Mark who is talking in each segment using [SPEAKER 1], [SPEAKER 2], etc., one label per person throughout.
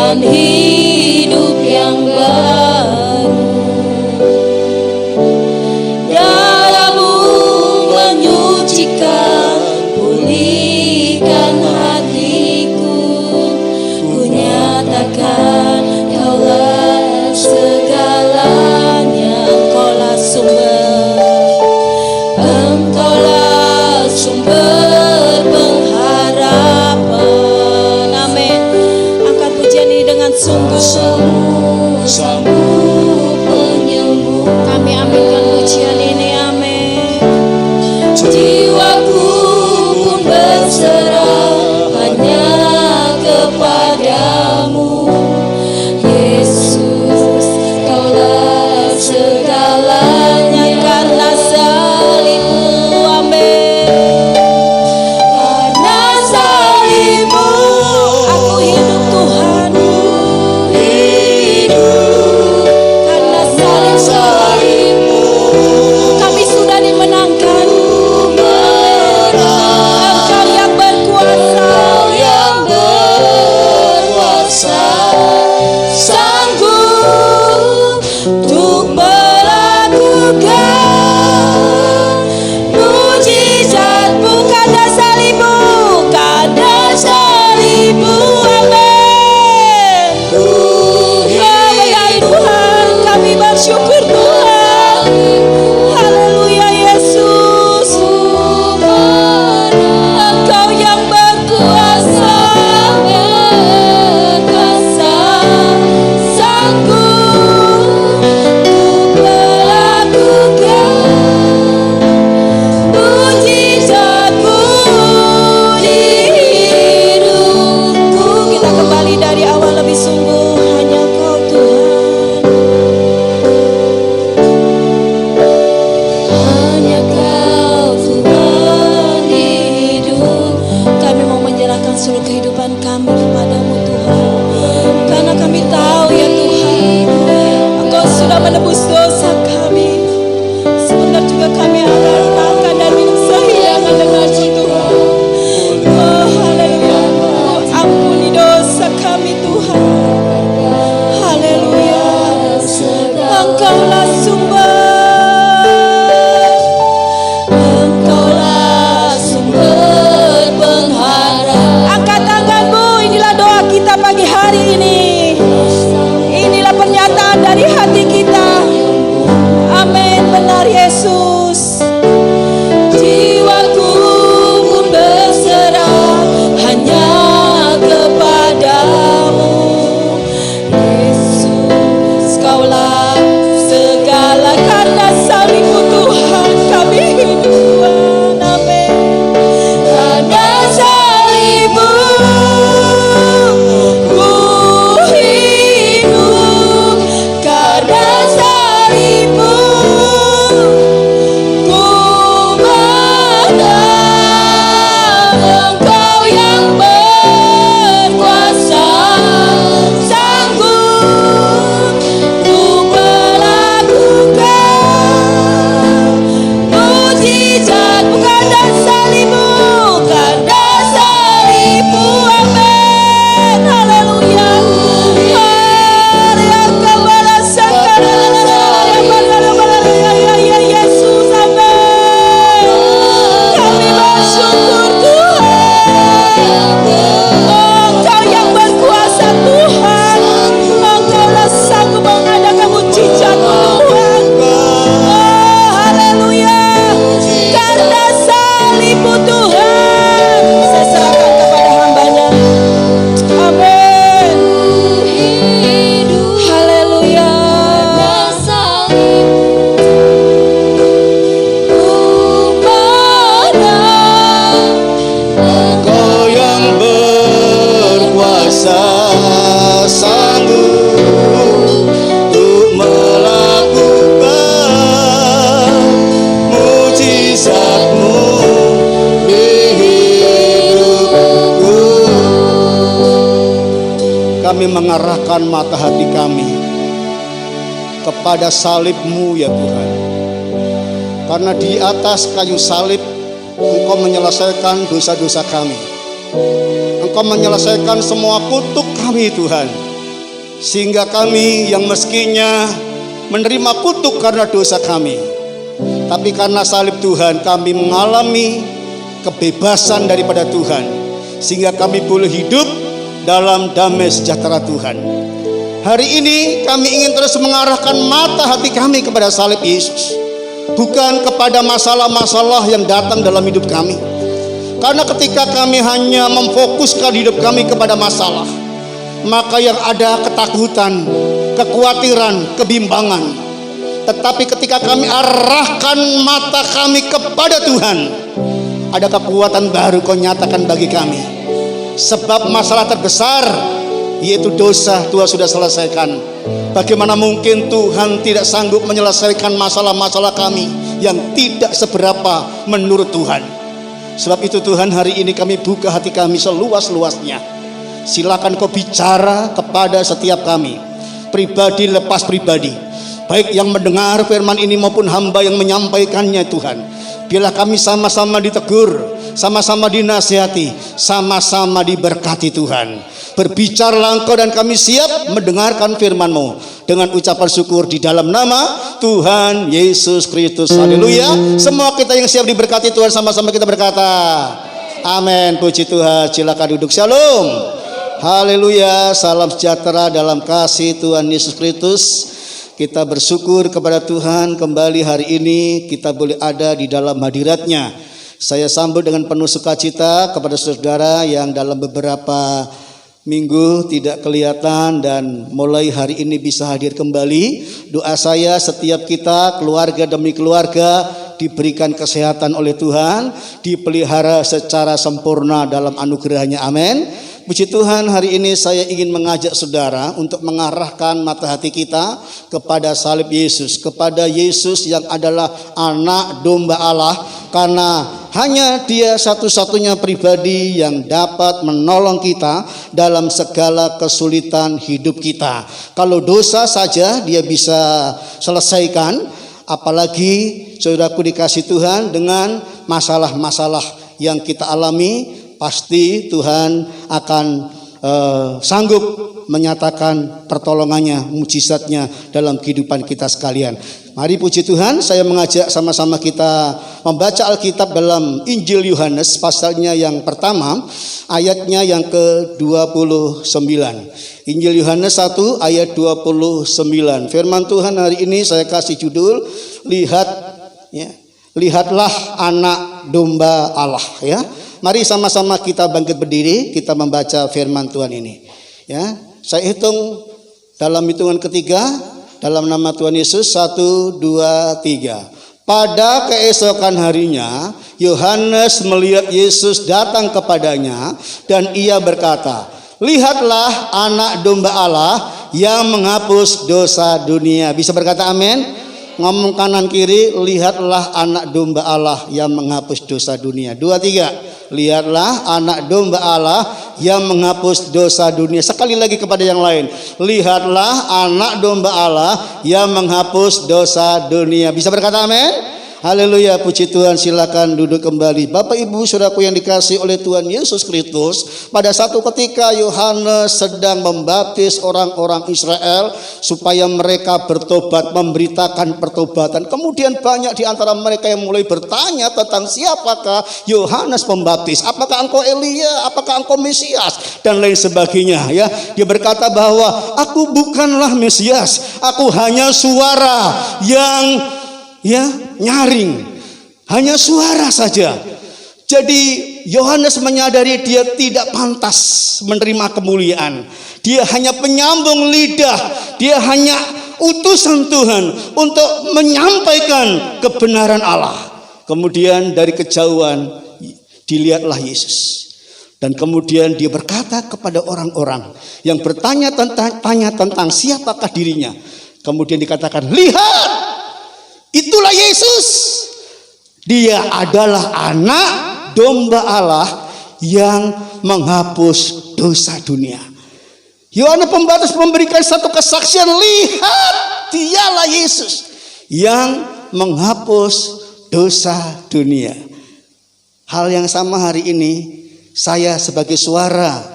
[SPEAKER 1] dan hidup yang baru. Darahmu menyucikan, pulihkan hatiku. Ku nyatakan Kaulah segalanya. Engkaulah sumber pengharapan. Amin. Angkat pujian ini dengan sungguh-sungguh penyembuh. Kami aminkan pujian ini. Amin. Jiwaku pun berserah hanya kepadamu, Yesus. Kaulah segalanya. Karena salibmu, amin. Karena salibmu aku hidup, Tuhan. Karena salibmu kami sudah dimenangkan. Engkau yang berkuasa, sanggup untuk melakukan mujizatmu. Karena salibmu, amin. Benar Tuhan, kami bersyukur Tuhan. Haleluya Yesus. Engkau yang berkuasa, sanggup untuk melakukan mujizatmu di hidupku. Kita kembali dari awal lebih sungguh. Hanya Kau Tuhan, hanya Kau Tuhan di hidup. Kami mau menyerahkan seluruh kehidupan kami kepadamu Tuhan. Karena kami tahu ya Tuhan, Engkau sudah menebus dosa kami. Sebentar juga kami akan makan dan minum sehidangan denganmu Tuhan. Oh haleluya, ampuni dosa kami Tuhan. Haleluya. Engkaulah sumber pengharapan. Angkat tanganmu, inilah doa kita pagi hari ini. Inilah pernyataan dari hati kita. Amin. Benar Yesus. Jiwaku pun berserah hanya kepadamu, Yesus. Kaulah segala. Karena salibmu Tuhan kami hidup Tuhan. Amin. Karena salibmu ku hidup. Karena salibmu ku menang. Engkau yang berkuasa, sanggup untuk melakukan mujizatmu. Karena salibmu, amin. Haleluya. Yesus, amin. Kami bersyukur Tuhan. Engkau yang berkuasa Tuhan. Engkaulah sanggup mengadakan mujizat-Mu Tuhan. Oh haleluya. Karena salibmu Tuhan, saya serahkan kepada hamba-Nya. Amin. Haleluya.
[SPEAKER 2] Engkau yang berkuasa, sanggup untuk melakukan mujizat-Mu di hidupku. Kami mengarahkan mata hati kami kepada salib-Mu ya Tuhan. Karena di atas kayu salib Engkau menyelesaikan dosa-dosa kami. Engkau menyelesaikan semua kutuk kami Tuhan. sehingga kami yang meskinya menerima kutuk karena dosa kami, tapi karena salib Tuhan kami mengalami kebebasan daripada Tuhan, sehingga kami boleh hidup dalam damai sejahtera Tuhan. Hari ini kami ingin terus mengarahkan mata hati kami kepada salib Yesus, bukan kepada masalah-masalah yang datang dalam hidup kami. Karena ketika kami hanya memfokuskan hidup kami kepada masalah, maka yang ada ketakutan, kekhawatiran, kebimbangan. Tetapi ketika kami arahkan mata kami kepada Tuhan, ada kekuatan baru Kau nyatakan bagi kami. Sebab masalah terbesar yaitu dosa Tuhan sudah selesaikan. Bagaimana mungkin Tuhan tidak sanggup menyelesaikan masalah-masalah kami yang tidak seberapa menurut Tuhan. Sebab itu Tuhan, hari ini kami buka hati kami seluas-luasnya. Silakan Kau bicara kepada setiap kami, pribadi lepas pribadi, baik yang mendengar firman ini maupun hamba yang menyampaikannya. Tuhan, biarlah kami sama-sama ditegur, sama-sama dinasihati, sama-sama diberkati. Tuhan, berbicaralah Engkau dan kami siap mendengarkan firman-Mu dengan ucapan syukur di dalam nama Tuhan Yesus Kristus. Haleluya. Semua kita yang siap diberkati Tuhan, sama-sama kita berkata amin. Puji Tuhan. Silakan duduk. Shalom. Haleluya. Salam sejahtera dalam kasih Tuhan Yesus Kristus. Kita bersyukur kepada Tuhan, kembali hari ini kita boleh ada di dalam hadirat-Nya. Saya sambut dengan penuh sukacita kepada saudara yang dalam beberapa minggu tidak kelihatan dan mulai hari ini bisa hadir kembali. Doa saya setiap kita, keluarga demi keluarga, diberikan kesehatan oleh Tuhan, dipelihara secara sempurna dalam anugerah-Nya. Amin. Puji Tuhan, hari ini saya ingin mengajak saudara untuk mengarahkan mata hati kita kepada salib Yesus, kepada Yesus yang adalah anak domba Allah, karena hanya Dia satu-satunya pribadi yang dapat menolong kita dalam segala kesulitan hidup kita. Kalau dosa saja Dia bisa selesaikan, apalagi saudaraku dikasih Tuhan dengan masalah-masalah yang kita alami. Pasti Tuhan akan sanggup menyatakan pertolongannya, mujizatnya dalam kehidupan kita sekalian. Mari puji Tuhan, saya mengajak sama-sama kita membaca Alkitab dalam Injil Yohanes pasalnya yang pertama, ayatnya yang ke-29. Injil Yohanes 1 ayat 29. Firman Tuhan hari ini saya kasih judul, lihatlah anak domba Allah, ya. Mari sama-sama kita bangkit berdiri, kita membaca firman Tuhan ini. Ya, saya hitung dalam hitungan ketiga, dalam nama Tuhan Yesus, 1, 2, 3. Pada keesokan harinya, Yohanes melihat Yesus datang kepadanya dan ia berkata, lihatlah anak domba Allah yang menghapus dosa dunia. Bisa berkata amin? Ngomong kanan kiri, lihatlah anak domba Allah yang menghapus dosa dunia. 2, 3. Lihatlah anak domba Allah yang menghapus dosa dunia. Sekali lagi kepada yang lain, lihatlah anak domba Allah yang menghapus dosa dunia. Bisa berkata amin? Haleluya, puji Tuhan. Silakan duduk kembali. Bapak Ibu Saudaraku yang dikasihi oleh Tuhan Yesus Kristus, pada satu ketika Yohanes sedang membaptis orang-orang Israel supaya mereka bertobat, memberitakan pertobatan. Kemudian banyak di antara mereka yang mulai bertanya tentang siapakah Yohanes Pembaptis? Apakah engkau Elia? Apakah engkau Mesias? Dan lain sebagainya, ya. Dia berkata bahwa aku bukanlah Mesias, aku hanya suara yang nyaring, hanya suara saja. Jadi Yohanes menyadari dia tidak pantas menerima kemuliaan. Dia hanya penyambung lidah, dia hanya utusan Tuhan untuk menyampaikan kebenaran Allah. Kemudian dari kejauhan dilihatlah Yesus. Dan kemudian dia berkata kepada orang-orang yang bertanya tentang siapakah dirinya. Kemudian dikatakan, lihat, itulah Yesus. Dia adalah anak domba Allah yang menghapus dosa dunia. Yohanes Pembaptis memberikan satu kesaksian, lihat, dialah Yesus yang menghapus dosa dunia. Hal yang sama hari ini saya sebagai suara,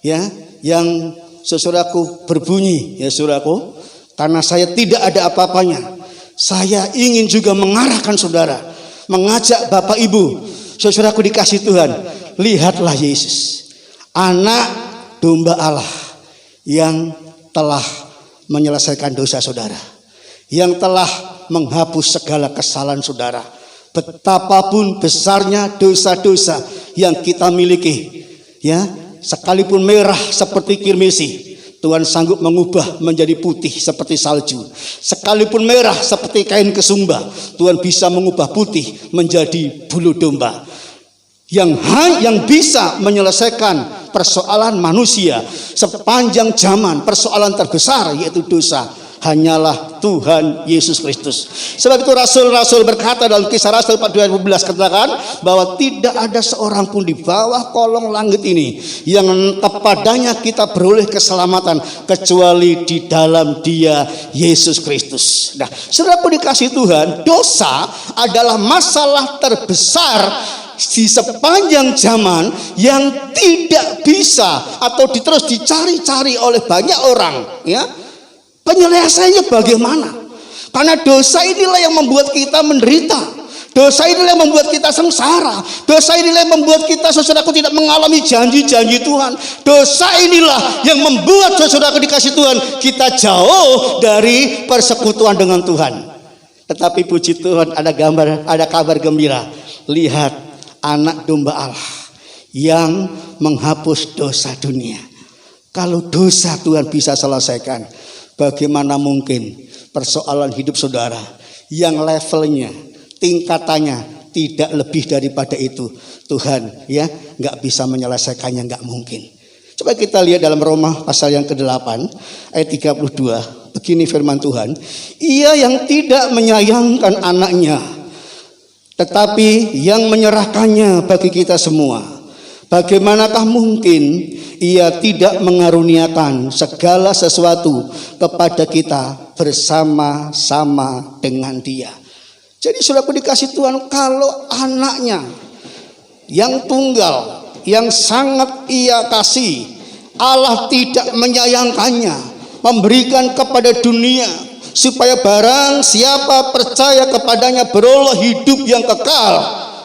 [SPEAKER 2] ya, yang saudaraku berbunyi, ya saudaraku, karena saya tidak ada apa-apanya, saya ingin juga mengarahkan saudara, mengajak Bapak Ibu, saudaraku dikasih Tuhan, lihatlah Yesus, anak domba Allah yang telah menyelesaikan dosa saudara, yang telah menghapus segala kesalahan saudara. Betapapun besarnya dosa-dosa yang kita miliki, ya, sekalipun merah seperti kirmisi, Tuhan sanggup mengubah menjadi putih seperti salju. Sekalipun merah seperti kain kesumba, Tuhan bisa mengubah putih menjadi bulu domba. Yang bisa menyelesaikan persoalan manusia sepanjang zaman, persoalan terbesar yaitu dosa, hanyalah Tuhan Yesus Kristus. Sebab itu rasul-rasul berkata dalam Kisah Rasul 4:12, katakan bahwa tidak ada seorang pun di bawah kolong langit ini yang kepadanya kita beroleh keselamatan kecuali di dalam Dia Yesus Kristus. Nah, saudaraku dikasih Tuhan, dosa adalah masalah terbesar di sepanjang zaman yang tidak bisa atau terus dicari-cari oleh banyak orang, ya. Penyelesaiannya bagaimana? Karena dosa inilah yang membuat kita menderita. Dosa inilah yang membuat kita sengsara. Dosa inilah yang membuat kita, saudaraku, tidak mengalami janji-janji Tuhan. Dosa inilah yang membuat, saudaraku dikasih Tuhan, kita jauh dari persekutuan dengan Tuhan. Tetapi puji Tuhan, ada kabar gembira. Lihat, anak domba Allah yang menghapus dosa dunia. Kalau dosa Tuhan bisa selesaikan, bagaimana mungkin persoalan hidup saudara yang levelnya, tingkatannya tidak lebih daripada itu, Tuhan ya nggak bisa menyelesaikannya, nggak mungkin. Coba kita lihat dalam Roma pasal yang ke-8 ayat 32. Begini firman Tuhan, Ia yang tidak menyayangkan anaknya, tetapi yang menyerahkannya bagi kita semua, bagaimanakah mungkin Ia tidak mengaruniakan segala sesuatu kepada kita bersama-sama dengan Dia. Jadi saudaraku dikasih Tuhan, kalau anaknya yang tunggal, yang sangat Ia kasih, Allah tidak menyayangkannya, memberikan kepada dunia, supaya barang siapa percaya kepadanya beroleh hidup yang kekal,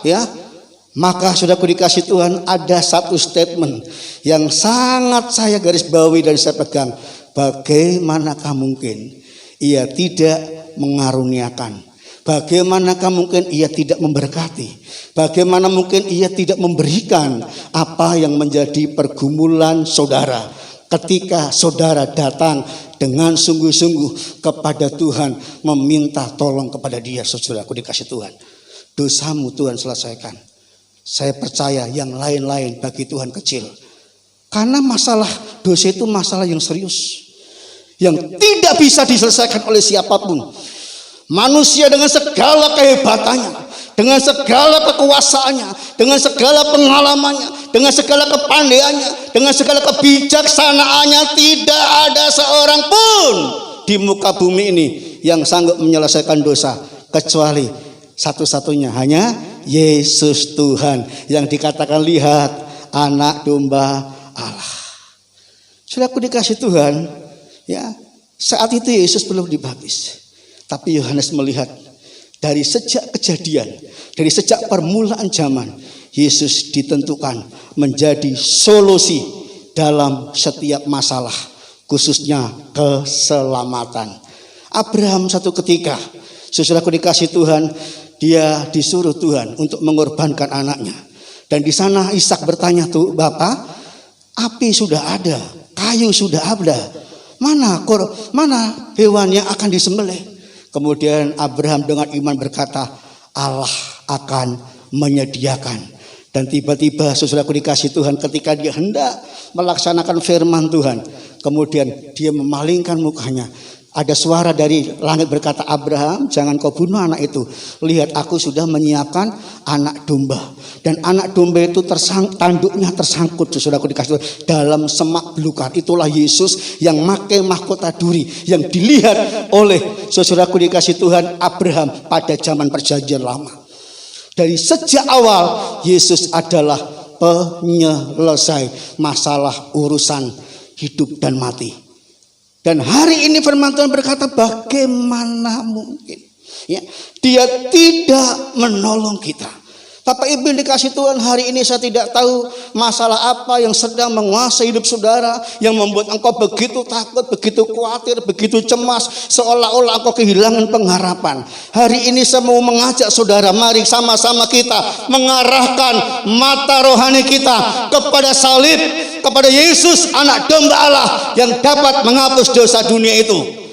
[SPEAKER 2] ya. Maka saudaraku dikasih Tuhan, ada satu statement yang sangat saya garis bawahi dan saya pegang. Bagaimanakah mungkin Ia tidak mengaruniakan? Bagaimanakah mungkin Ia tidak memberkati? Bagaimana mungkin Ia tidak memberikan apa yang menjadi pergumulan saudara ketika saudara datang dengan sungguh-sungguh kepada Tuhan, meminta tolong kepada Dia. Saudaraku dikasih Tuhan, dosamu Tuhan selesaikan. Saya percaya yang lain-lain bagi Tuhan kecil. Karena masalah dosa itu masalah yang serius, yang tidak bisa diselesaikan oleh siapapun. Manusia dengan segala kehebatannya, dengan segala kekuasaannya, dengan segala pengalamannya, dengan segala kepandaiannya, dengan segala kebijaksanaannya, tidak ada seorang pun di muka bumi ini yang sanggup menyelesaikan dosa, kecuali satu-satunya hanya Yesus Tuhan, yang dikatakan lihat anak domba Allah. Saudaraku dikasih Tuhan, ya, saat itu Yesus belum dibaptis, tapi Yohanes melihat dari sejak kejadian, dari sejak permulaan zaman, Yesus ditentukan menjadi solusi dalam setiap masalah, khususnya keselamatan. Abraham satu ketika, saudaraku dikasih Tuhan, dia disuruh Tuhan untuk mengorbankan anaknya. Dan di sana Ishak bertanya, tuh Bapak, api sudah ada, kayu sudah ada, mana hewan yang akan disembelih? Kemudian Abraham dengan iman berkata, Allah akan menyediakan. Dan tiba-tiba saudaraku dikasih Tuhan, ketika dia hendak melaksanakan firman Tuhan, kemudian dia memalingkan mukanya. Ada suara dari langit berkata, Abraham, jangan kau bunuh anak itu. Lihat, aku sudah menyiapkan anak domba. Dan anak domba itu tanduknya tersangkut, saudaraku dikasih Tuhan, dalam semak belukar. Itulah Yesus yang memakai mahkota duri, yang dilihat oleh saudaraku dikasih Tuhan Abraham pada zaman perjanjian lama. Dari sejak awal, Yesus adalah penyelesai masalah urusan hidup dan mati. Dan hari ini firman Tuhan berkata, bagaimana mungkin ya, dia tidak menolong kita. Bapak Ibu yang dikasih Tuhan, hari ini saya tidak tahu masalah apa yang sedang menguasai hidup saudara, yang membuat engkau begitu takut, begitu khawatir, begitu cemas, seolah-olah engkau kehilangan pengharapan. Hari ini saya mau mengajak saudara, mari sama-sama kita mengarahkan mata rohani kita kepada salib, kepada Yesus, anak domba Allah yang dapat menghapus dosa dunia itu.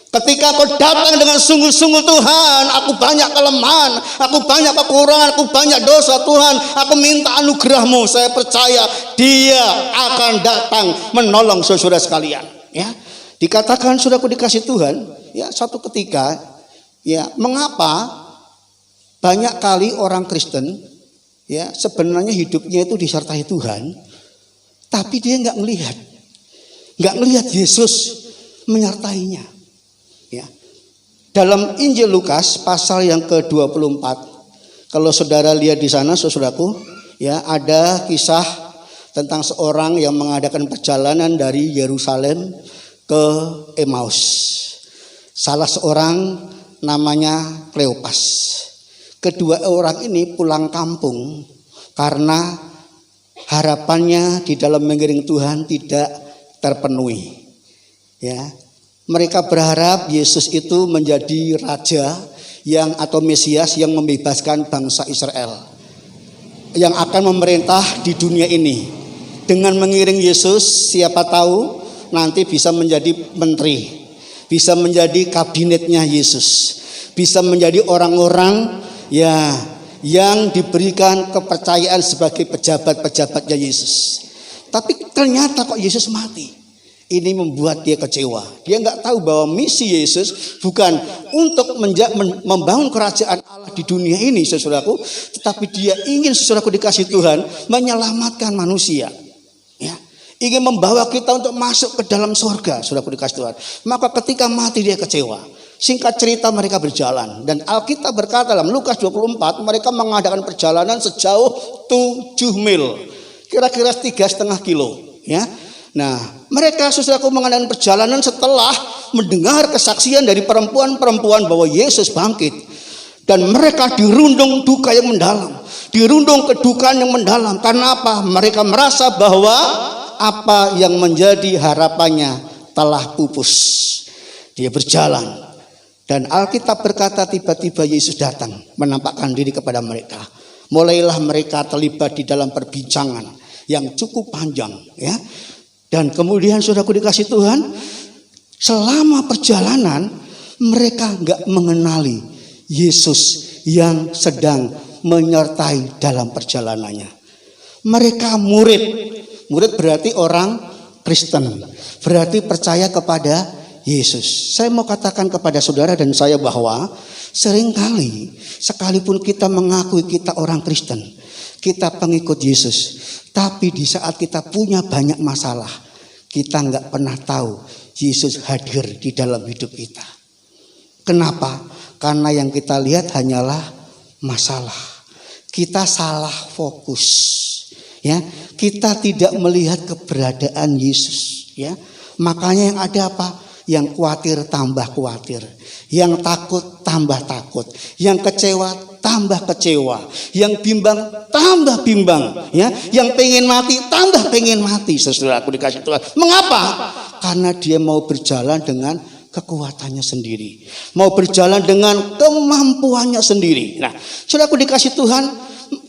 [SPEAKER 2] Ketika kau datang dengan sungguh-sungguh, Tuhan, aku banyak kelemahan, aku banyak kekurangan, aku banyak dosa, Tuhan, aku minta anugerah-Mu. Saya percaya Dia akan datang menolong saudara sekalian. Ya, dikatakan saudaraku dikasih Tuhan, ya, satu ketika, ya, mengapa banyak kali orang Kristen, ya, sebenarnya hidupnya itu disertai Tuhan, tapi dia nggak melihat Yesus menyertainya. Ya. Dalam Injil Lukas pasal yang ke-24, kalau saudara lihat di sana, saudaraku, ya, ada kisah tentang seorang yang mengadakan perjalanan dari Yerusalem ke Emmaus. Salah seorang namanya Kleopas. Kedua orang ini pulang kampung karena harapannya di dalam mengiring Tuhan tidak terpenuhi. Ya. Mereka berharap Yesus itu menjadi raja yang atau Mesias yang membebaskan bangsa Israel, yang akan memerintah di dunia ini. Dengan mengiring Yesus, siapa tahu nanti bisa menjadi menteri, bisa menjadi kabinetnya Yesus, bisa menjadi orang-orang ya yang diberikan kepercayaan sebagai pejabat-pejabatnya Yesus. Tapi ternyata kok Yesus mati. Ini membuat dia kecewa. Dia nggak tahu bahwa misi Yesus bukan untuk membangun kerajaan Allah di dunia ini, saudaraku, tetapi dia ingin, saudaraku dikasih Tuhan, menyelamatkan manusia. Ya, ingin membawa kita untuk masuk ke dalam surga, saudaraku dikasih Tuhan. Maka ketika mati dia kecewa. Singkat cerita mereka berjalan, dan Alkitab berkata dalam Lukas 24, mereka mengadakan perjalanan sejauh 7 mil, kira-kira 3,5 kilo. Ya. Nah, mereka saudaraku mengadakan perjalanan setelah mendengar kesaksian dari perempuan-perempuan bahwa Yesus bangkit. Dan mereka dirundung duka yang mendalam, dirundung kedukaan yang mendalam. Karena apa? Mereka merasa bahwa apa yang menjadi harapannya telah pupus. Dia berjalan, dan Alkitab berkata tiba-tiba Yesus datang menampakkan diri kepada mereka. Mulailah mereka terlibat di dalam perbincangan yang cukup panjang, ya. Dan kemudian saudaraku dikasih Tuhan, selama perjalanan mereka nggak mengenali Yesus yang sedang menyertai dalam perjalanannya. Mereka murid berarti orang Kristen, berarti percaya kepada Yesus. Saya mau katakan kepada saudara dan saya bahwa seringkali sekalipun kita mengakui kita orang Kristen, kita pengikut Yesus, tapi di saat kita punya banyak masalah, kita nggak pernah tahu Yesus hadir di dalam hidup kita. Kenapa? Karena yang kita lihat hanyalah masalah. Kita salah fokus. Ya, kita tidak melihat keberadaan Yesus. Ya, makanya yang ada apa? Yang khawatir tambah khawatir, yang takut tambah takut, yang kecewa tambah kecewa, yang bimbang tambah bimbang, ya, yang pengen mati tambah pengen mati. Saudaraku dikasih Tuhan. Mengapa? Karena dia mau berjalan dengan kekuatannya sendiri, mau berjalan dengan kemampuannya sendiri. Nah, saudaraku dikasih Tuhan,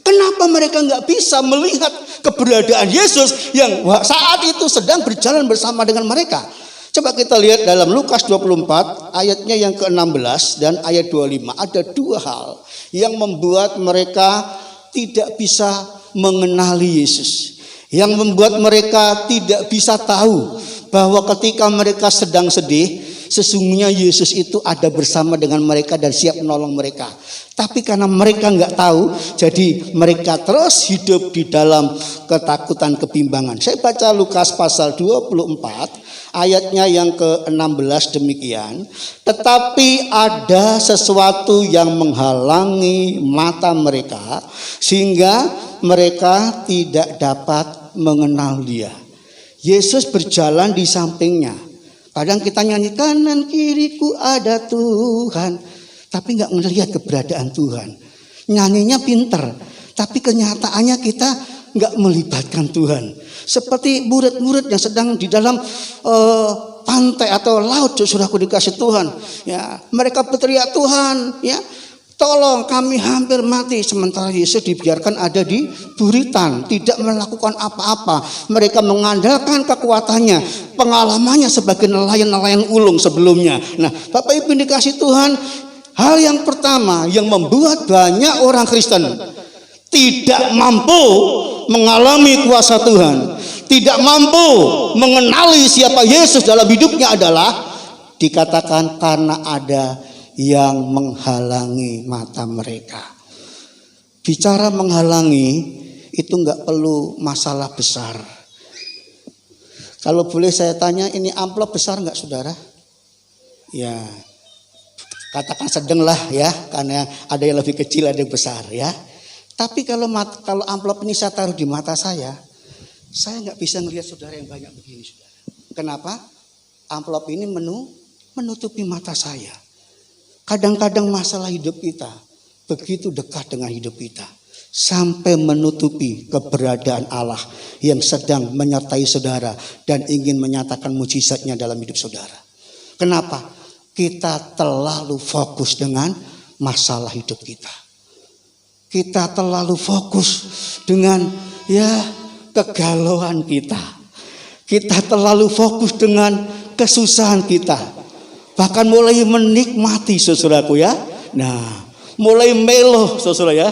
[SPEAKER 2] kenapa mereka nggak bisa melihat keberadaan Yesus yang saat itu sedang berjalan bersama dengan mereka? Coba kita lihat dalam Lukas 24 ayatnya yang ke-16 dan ayat 25. Ada dua hal yang membuat mereka tidak bisa mengenali Yesus, yang membuat mereka tidak bisa tahu bahwa ketika mereka sedang sedih, sesungguhnya Yesus itu ada bersama dengan mereka dan siap menolong mereka. Tapi karena mereka nggak tahu, jadi mereka terus hidup di dalam ketakutan, kebimbangan. Saya baca Lukas pasal 24 ayatnya yang ke-16 demikian. Tetapi ada sesuatu yang menghalangi mata mereka, sehingga mereka tidak dapat mengenal Dia. Yesus berjalan di sampingnya. Kadang kita nyanyi kanan kiriku ada Tuhan, tapi nggak melihat keberadaan Tuhan. Nyanyinya pinter, tapi kenyataannya kita nggak melibatkan Tuhan. Seperti murid-murid yang sedang di dalam pantai atau laut, saudaraku dikasih Tuhan. Ya, mereka berteriak Tuhan, ya, tolong kami hampir mati. Sementara Yesus dibiarkan ada di buritan, tidak melakukan apa-apa. Mereka mengandalkan kekuatannya, pengalamannya sebagai nelayan-nelayan ulung sebelumnya. Nah, Bapak Ibu dikasih Tuhan, hal yang pertama yang membuat banyak orang Kristen tidak mampu mengalami kuasa Tuhan, tidak mampu mengenali siapa Yesus dalam hidupnya adalah dikatakan karena ada yang menghalangi mata mereka. Bicara menghalangi itu nggak perlu masalah besar. Kalau boleh saya tanya, ini amplop besar nggak saudara? Ya, katakan sedang lah ya, karena ada yang lebih kecil ada yang besar ya. Tapi kalau amplop ini saya taruh di mata saya nggak bisa melihat saudara yang banyak begini saudara. Kenapa? Amplop ini menutupi mata saya. Kadang-kadang masalah hidup kita begitu dekat dengan hidup kita sampai menutupi keberadaan Allah yang sedang menyertai saudara dan ingin menyatakan mujizatnya dalam hidup saudara. Kenapa? Kita terlalu fokus dengan masalah hidup kita. Kita terlalu fokus dengan kegalauan kita. Kita terlalu fokus dengan kesusahan kita. Bahkan mulai menikmati saudaraku ya. Nah, mulai melo saudara ya.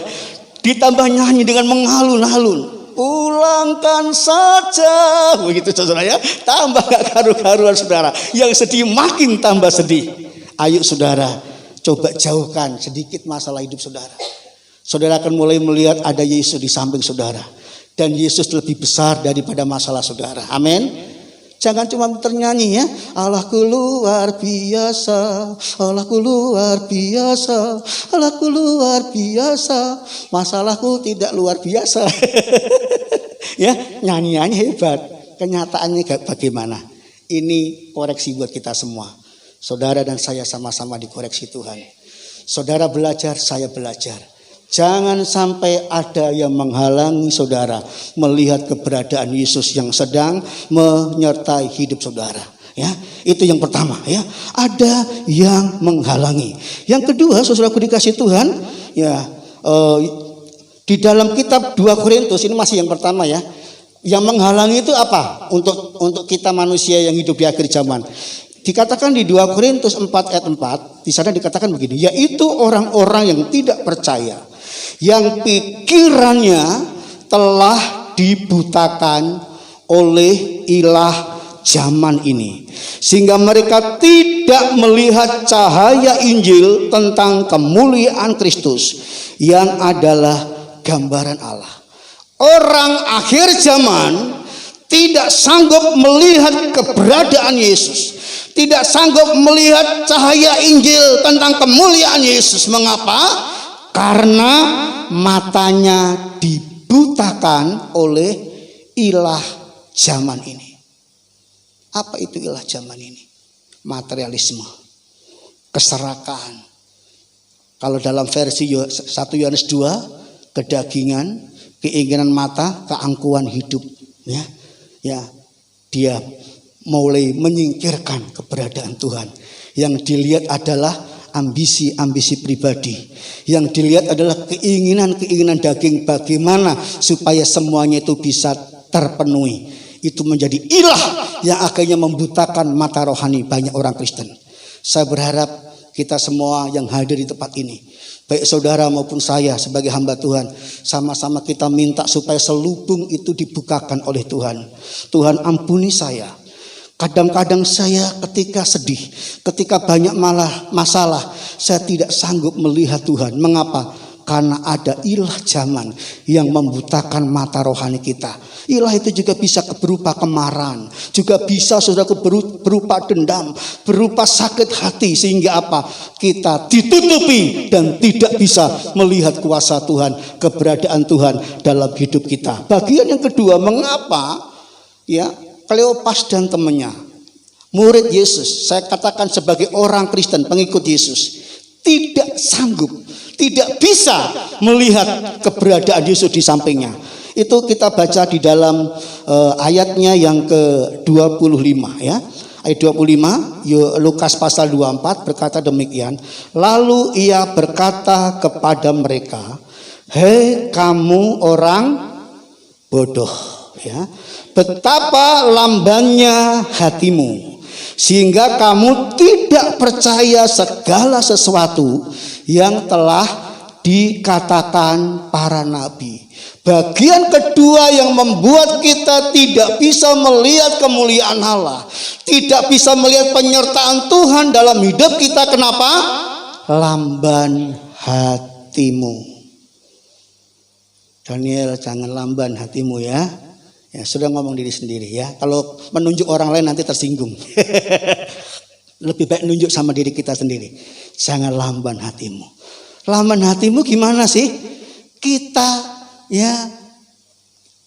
[SPEAKER 2] Ditambah nyanyi dengan mengalun-alun. Pulangkan saja. Begitu saudara ya. Tambah gak karu-karuan saudara. Yang sedih makin tambah sedih. Ayo saudara, coba jauhkan sedikit masalah hidup saudara. Saudara akan mulai melihat ada Yesus di samping saudara. Dan Yesus lebih besar daripada masalah saudara. Amin. Jangan cuma ternyanyi ya. Allahku luar biasa. Allahku luar biasa. Allahku luar biasa. Masalahku tidak luar biasa. Ya, nyanyiannya hebat. Kenyataannya bagaimana? Ini koreksi buat kita semua. Saudara dan saya sama-sama dikoreksi Tuhan. Saudara belajar, saya belajar. Jangan sampai ada yang menghalangi saudara melihat keberadaan Yesus yang sedang menyertai hidup saudara. Ya, itu yang pertama ya. Ada yang menghalangi. Yang kedua, saudaraku dikasih Tuhan, ya, di dalam kitab 2 Korintus ini masih yang pertama ya. Yang menghalangi itu apa? Untuk kita manusia yang hidup di akhir zaman. Dikatakan di 2 Korintus 4 ayat 4, di sana dikatakan begini, yaitu orang-orang yang tidak percaya, yang pikirannya telah dibutakan oleh ilah zaman ini, sehingga mereka tidak melihat cahaya Injil tentang kemuliaan Kristus yang adalah gambaran Allah. Orang akhir zaman tidak sanggup melihat keberadaan Yesus, tidak sanggup melihat cahaya Injil tentang kemuliaan Yesus. Mengapa? Karena matanya dibutakan oleh ilah zaman ini. Apa itu ilah zaman ini? Materialisme, keserakahan. Kalau dalam versi 1 Yohanes 2, kedagingan, keinginan mata, keangkuhan hidup. Ya, dia mulai menyingkirkan keberadaan Tuhan. Yang dilihat adalah ambisi-ambisi pribadi. Yang dilihat adalah keinginan-keinginan daging, bagaimana supaya semuanya itu bisa terpenuhi. Itu menjadi ilah yang akhirnya membutakan mata rohani banyak orang Kristen. Saya berharap kita semua yang hadir di tempat ini, baik saudara maupun saya sebagai hamba Tuhan, sama-sama kita minta supaya selubung itu dibukakan oleh Tuhan. Tuhan ampuni saya. Kadang-kadang saya ketika sedih, ketika banyak masalah, saya tidak sanggup melihat Tuhan. Mengapa? Karena ada ilah zaman yang membutakan mata rohani kita. Ilah itu juga bisa berupa kemarahan, juga bisa saudaraku berupa dendam, berupa sakit hati, sehingga apa? Kita ditutupi dan tidak bisa melihat kuasa Tuhan, keberadaan Tuhan dalam hidup kita. Bagian yang kedua, mengapa ya Kleopas dan temannya, murid Yesus, saya katakan sebagai orang Kristen, pengikut Yesus, tidak sanggup, tidak bisa melihat keberadaan Yesus di sampingnya. Itu kita baca di dalam ayatnya yang ke-25 ya. Ayat 25, Lukas pasal 24 berkata demikian. Lalu ia berkata kepada mereka, "Hei kamu orang bodoh, ya. Betapa lambannya hatimu, sehingga kamu tidak percaya segala sesuatu yang telah dikatakan para nabi." Bagian kedua yang membuat kita tidak bisa melihat kemuliaan Allah, tidak bisa melihat penyertaan Tuhan dalam hidup kita, kenapa? Lamban hatimu. Daniel, jangan lamban hatimu ya. Ya, sudah ngomong diri sendiri ya. Kalau menunjuk orang lain nanti tersinggung. Lebih baik nunjuk sama diri kita sendiri. Jangan lamban hatimu. Lamban hatimu gimana sih? Kita ya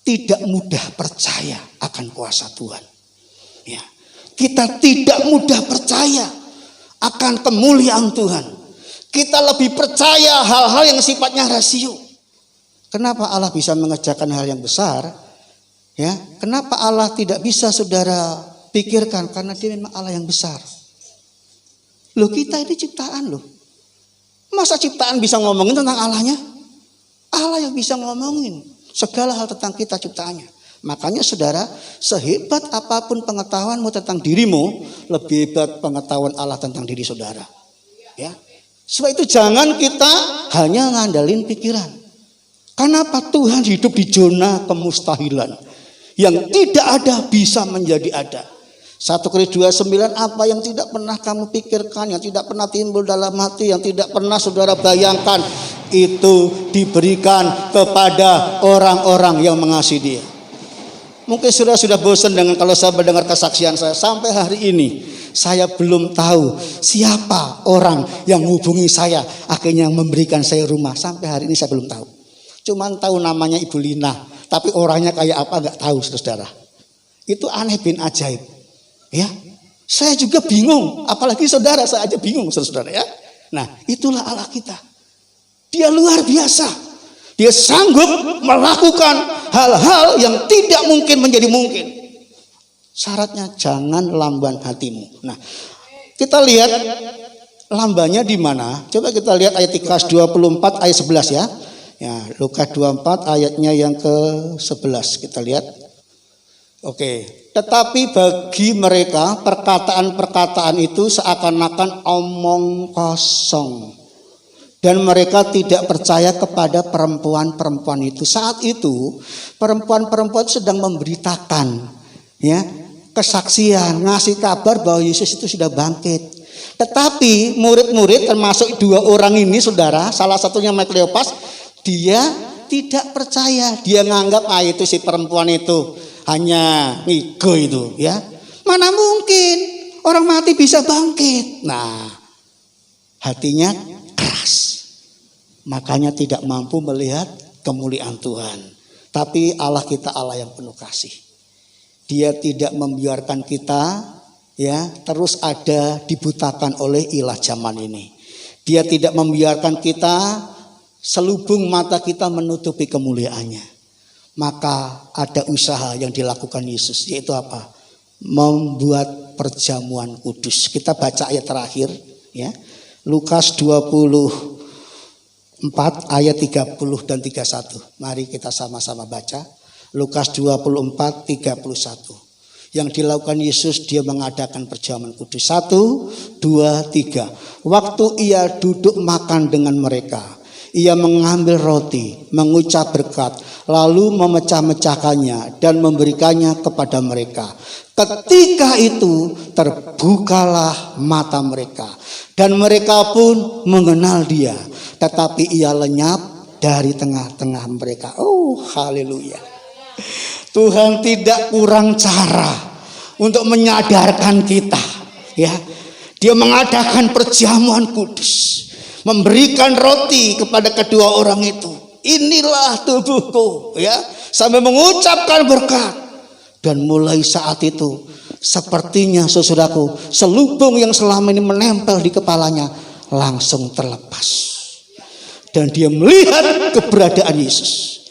[SPEAKER 2] tidak mudah percaya akan kuasa Tuhan. Ya. Kita tidak mudah percaya akan kemuliaan Tuhan. Kita lebih percaya hal-hal yang sifatnya rasio. Kenapa Allah bisa mengerjakan hal yang besar? Ya, kenapa Allah tidak bisa saudara pikirkan? Karena dia memang Allah yang besar. Loh, kita ini ciptaan loh. Masa ciptaan bisa ngomongin tentang Allahnya? Allah yang bisa ngomongin segala hal tentang kita ciptaannya. Makanya saudara, sehebat apapun pengetahuanmu tentang dirimu, lebih hebat pengetahuan Allah tentang diri saudara. Ya. Sebab itu jangan kita hanya ngandalin pikiran. Kenapa Tuhan hidup di zona kemustahilan? Yang tidak ada bisa menjadi ada. 1 Korintus 2:9, apa yang tidak pernah kamu pikirkan, yang tidak pernah timbul dalam hati, yang tidak pernah saudara bayangkan, itu diberikan kepada orang-orang yang mengasihi Dia. Mungkin sudah bosan dengan kalau saya mendengar kesaksian saya. Sampai hari ini saya belum tahu siapa orang yang hubungi saya, akhirnya memberikan saya rumah. Sampai hari ini saya belum tahu. Cuman tahu namanya Ibu Lina, tapi orangnya kayak apa nggak tahu, saudara. Itu aneh bin ajaib, ya. Saya juga bingung, apalagi saudara, saya aja bingung, saudara ya. Nah, itulah Allah kita. Dia luar biasa. Dia sanggup melakukan hal-hal yang tidak mungkin menjadi mungkin. Syaratnya jangan lamban hatimu. Nah, kita lihat lambannya di mana? Coba kita lihat ayat Lukas 24 ayat 11 ya. Ya, Lukas 24 ayatnya yang ke-11 kita lihat. Oke, tetapi bagi mereka perkataan-perkataan itu seakan-akan omong kosong. Dan mereka tidak percaya kepada perempuan-perempuan itu. Saat itu perempuan-perempuan sedang memberitakan ya, kesaksian, ngasih kabar bahwa Yesus itu sudah bangkit. Tetapi murid-murid termasuk 2 orang ini saudara, salah satunya Kleopas, dia tidak percaya. Dia nganggap itu si perempuan itu hanya ngigo itu ya. Mana mungkin orang mati bisa bangkit. Nah, hatinya keras. Makanya tidak mampu melihat kemuliaan Tuhan. Tapi Allah kita Allah yang penuh kasih. Dia tidak membiarkan kita ya terus ada dibutakan oleh ilah zaman ini. Dia tidak membiarkan kita selubung mata kita menutupi kemuliaannya. Maka ada usaha yang dilakukan Yesus, yaitu apa? Membuat perjamuan kudus. Kita baca ayat terakhir ya. Lukas 24 ayat 30 dan 31. Mari kita sama-sama baca. Lukas 24 31. Yang dilakukan Yesus, dia mengadakan perjamuan kudus. 1, 2, 3. Waktu ia duduk makan dengan mereka, ia mengambil roti, mengucap berkat, lalu memecah-mecahkannya dan memberikannya kepada mereka. Ketika itu terbukalah mata mereka dan mereka pun mengenal dia, tetapi ia lenyap dari tengah-tengah mereka. Oh, haleluya. Tuhan tidak kurang cara untuk menyadarkan kita, ya. Dia mengadakan perjamuan kudus, memberikan roti kepada kedua orang itu. Inilah tubuhku, ya. Sampai mengucapkan berkat. Dan mulai saat itu sepertinya saudaraku, selubung yang selama ini menempel di kepalanya langsung terlepas. Dan dia melihat keberadaan Yesus.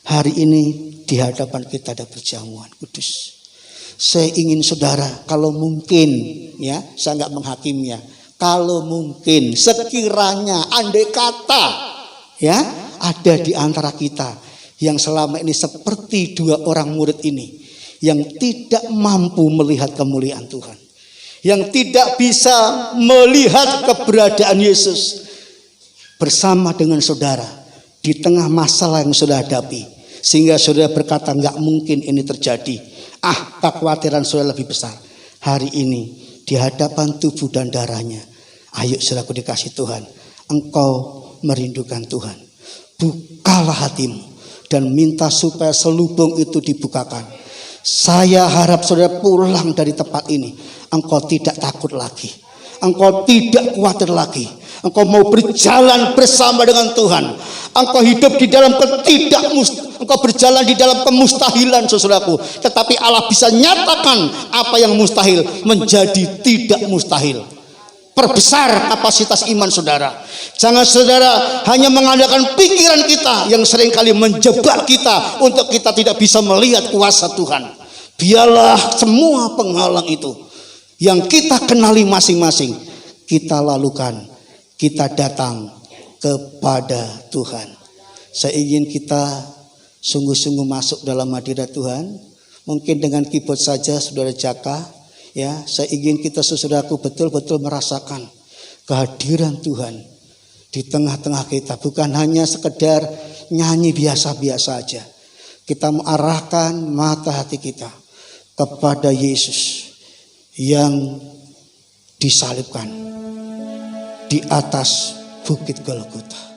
[SPEAKER 2] Hari ini di hadapan kita ada perjamuan kudus. Saya ingin saudara, kalau mungkin ya, saya nggak menghakiminya. Kalau mungkin sekiranya andai kata ya ada di antara kita yang selama ini seperti dua orang murid ini, yang tidak mampu melihat kemuliaan Tuhan, yang tidak bisa melihat keberadaan Yesus bersama dengan saudara di tengah masalah yang saudara hadapi, sehingga saudara berkata nggak mungkin ini terjadi. Kekhawatiran saudara lebih besar. Hari ini di hadapan tubuh dan darahnya, ayo saudaraku dikasih Tuhan, engkau merindukan Tuhan, bukalah hatimu dan minta supaya selubung itu dibukakan. Saya harap saudara pulang dari tempat ini, engkau tidak takut lagi, engkau tidak khawatir lagi, engkau mau berjalan bersama dengan Tuhan, engkau hidup di dalam engkau berjalan di dalam kemustahilan saudaraku, tetapi Allah bisa nyatakan apa yang mustahil menjadi tidak mustahil. Perbesar kapasitas iman saudara. Jangan saudara hanya mengandalkan pikiran kita yang seringkali menjebak kita untuk kita tidak bisa melihat kuasa Tuhan. Biarlah semua penghalang itu yang kita kenali masing-masing, kita lalukan, kita datang kepada Tuhan. Saya ingin kita sungguh-sungguh masuk dalam hadirat Tuhan. Mungkin dengan keyboard saja saudara Jaka. Ya, saya ingin kita saudaraku betul-betul merasakan kehadiran Tuhan di tengah-tengah kita. Bukan hanya sekedar nyanyi biasa-biasa aja. Kita mengarahkan mata hati kita kepada Yesus yang disalibkan di atas bukit Golgota.